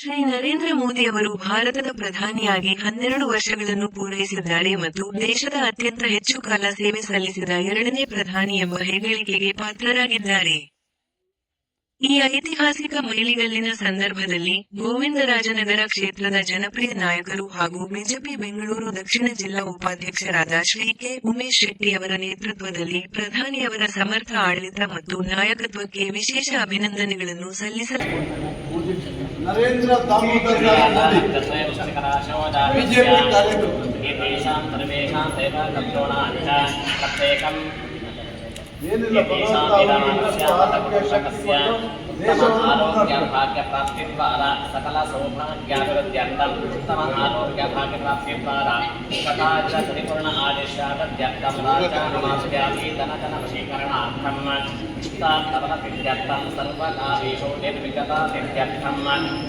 ಶ್ರೀ ನರೇಂದ್ರ ಮೋದಿ ಅವರು ಭಾರತದ ಪ್ರಧಾನಿಯಾಗಿ 12 ವರ್ಷಗಳನ್ನು ಪೂರೈಸಿದ್ದಾರೆ ಮತ್ತು ದೇಶದ ಅತ್ಯಂತ ಹೆಚ್ಚು ಕಾಲ ಸೇವೆ ಸಲ್ಲಿಸಿದ ಎರಡನೇ ಪ್ರಧಾನಿ ಎಂಬ ಹೆಗ್ಗಳಿಕೆಗೆ ಪಾತ್ರರಾಗಿದ್ದಾರೆ. ಈ ಐತಿಹಾಸಿಕ ಮೈಲಿಗಲ್ಲಿನ ಸಂದರ್ಭದಲ್ಲಿ ಗೋವಿಂದರಾಜನಗರ ಕ್ಷೇತ್ರದ ಜನಪ್ರಿಯ ನಾಯಕರು ಹಾಗೂ ಬಿಜೆಪಿ ಬೆಂಗಳೂರು ದಕ್ಷಿಣ ಜಿಲ್ಲಾ ಉಪಾಧ್ಯಕ್ಷರಾದ ಶ್ರೀ ಕೆ. ಉಮೇಶ್ ಶೆಟ್ಟಿ ಅವರ ನೇತೃತ್ವದಲ್ಲಿ ಪ್ರಧಾನಿಯವರ ಸಮರ್ಥ ಆಡಳಿತ ಮತ್ತು ನಾಯಕತ್ವಕ್ಕೆ ವಿಶೇಷ ಅಭಿನಂದನೆಗಳನ್ನು ಸಲ್ಲಿಸಲಾಗಿದೆ. ನರೇಂದ್ರ ದಾಮೋದರ್ ಮೋದಿ ಬಿಜೆಪಿ ಕಾರ್ಯಕರ್ತರು ಏನಿಲ್ಲ ಭಾಗ್ಯ ಪ್ರಾಪ್ತಿ ದ್ವಾರ ಸಕಲ ಸೌಭಾಗ್ಯಾಭಿವೃದ್ಧ್ಯರ್ಥಂ ಉತ್ತಮ ಆರೋಗ್ಯ ಭಾಗ್ಯ ಪ್ರಾಪ್ತಿ ದ್ವಾರ ಸಕಾಲ ಪರಿಪೂರ್ಣ ಆದೇಶಾರ್ಥಂ ರಾಜಾನಮಾಸ್ಯಾಮಿ ಧನಜನ ವಶೀಕರಣಾರ್ಥಂ ಇಷ್ಟಾರ್ಥವಲಸಿದ್ಧ್ಯರ್ಥಂ ಸರ್ವಕಾಲೇಶು ನಿರ್ವಿಗತಸಿದ್ಧ್ಯರ್ಥಂ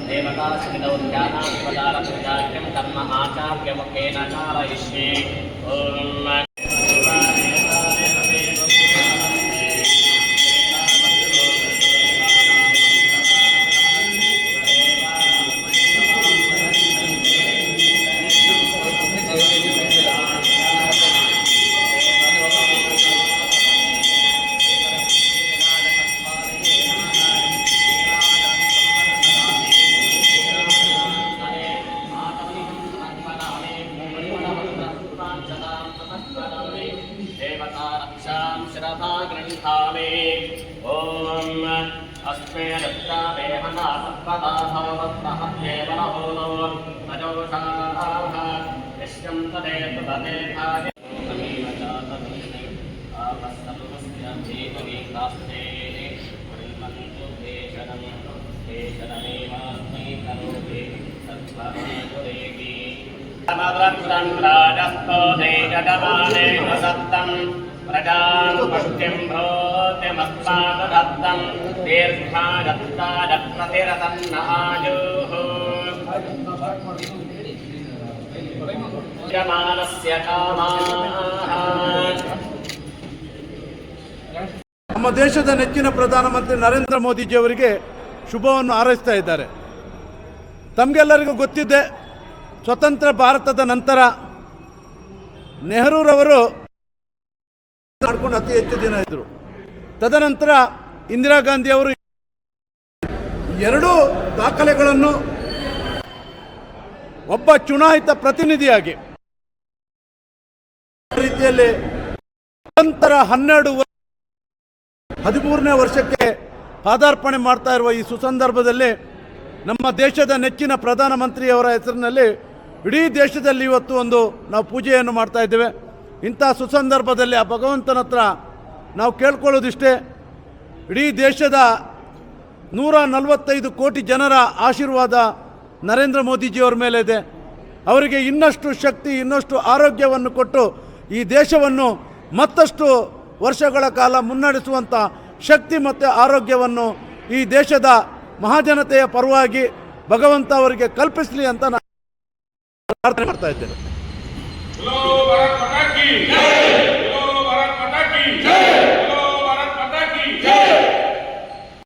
ದೇವತಾ ಶ್ರೀದೌರ್ಧ್ಯಾನಾಧಿಪದಾರಪೂಜಾಖ್ಯಂ ಕರ್ಮ ಆಚಾರ್ಯಮುಖೇನ ಚಾರಯಿಷ್ಯೆ. ಓಂ ओम अस्मे दत्ता देहना सत्पदाहवत्तहत्येवनहोनो अजोषाः यस्यं तदेतु तदेधाय समीवचातमीने आपस्तमस्य देवगीतास्ते कुर्वन्तु देशनमेवास्मै करोति सत्त्वमायुरेगी समवृत्तं राजस्थो देशजमानेन सत्तम् प्रजान् पुष्टिं भ्रोतिमस्मादधत्तं दीर्घादत्तादप्रतिरतन्न आयुः यमानस्य कामाः. ನಮ್ಮ ದೇಶದ ನೆಚ್ಚಿನ ಪ್ರಧಾನಮಂತ್ರಿ ನರೇಂದ್ರ ಮೋದಿಜಿಯವರಿಗೆ ಶುಭವನ್ನು ಹಾರೈಸ್ತಾ ಇದ್ದಾರೆ. ತಮಗೆಲ್ಲರಿಗೂ ಗೊತ್ತಿದೆ, ಸ್ವತಂತ್ರ ಭಾರತದ ನಂತರ ನೆಹರೂರವರು ಮಾಡ್ಕೊಂಡು ಅತಿ ಹೆಚ್ಚು ದಿನ ಇದ್ದರು. ತದನಂತರ ಇಂದಿರಾ ಗಾಂಧಿ ಅವರು ಎರಡೂ ದಾಖಲೆಗಳನ್ನು ಒಬ್ಬ ಚುನಾಯಿತ ಪ್ರತಿನಿಧಿಯಾಗಿ ರೀತಿಯಲ್ಲಿ ನಂತರ 13ನೇ ವರ್ಷಕ್ಕೆ ಪಾದಾರ್ಪಣೆ ಮಾಡ್ತಾ ಇರುವ ಈ ಸುಸಂದರ್ಭದಲ್ಲಿ ನಮ್ಮ ದೇಶದ ನೆಚ್ಚಿನ ಪ್ರಧಾನಮಂತ್ರಿಯವರ ಹೆಸರಿನಲ್ಲಿ ಇಡೀ ದೇಶದಲ್ಲಿ ಇವತ್ತು ನಾವು ಪೂಜೆಯನ್ನು ಮಾಡ್ತಾ ಇದ್ದೇವೆ. ಇಂಥ ಸುಸಂದರ್ಭದಲ್ಲಿ ಆ ಭಗವಂತನ ಹತ್ರ ನಾವು ಕೇಳ್ಕೊಳ್ಳೋದಿಷ್ಟೇ, ಇಡೀ ದೇಶದ 145 ಕೋಟಿ ಜನರ ಆಶೀರ್ವಾದ ನರೇಂದ್ರ ಮೋದಿಜಿಯವರ ಮೇಲೆ ಇದೆ. ಅವರಿಗೆ ಇನ್ನಷ್ಟು ಶಕ್ತಿ, ಇನ್ನಷ್ಟು ಆರೋಗ್ಯವನ್ನು ಕೊಟ್ಟು ಈ ದೇಶವನ್ನು ಮತ್ತಷ್ಟು ವರ್ಷಗಳ ಕಾಲ ಮುನ್ನಡೆಸುವಂಥ ಶಕ್ತಿ ಮತ್ತು ಆರೋಗ್ಯವನ್ನು ಈ ದೇಶದ ಮಹಾಜನತೆಯ ಪರವಾಗಿ ಭಗವಂತ ಅವರಿಗೆ ಕಲ್ಪಿಸಲಿ ಅಂತ ನಾನು ಪ್ರಾರ್ಥನೆ ಮಾಡ್ತಾ ಇದ್ದೇನೆ.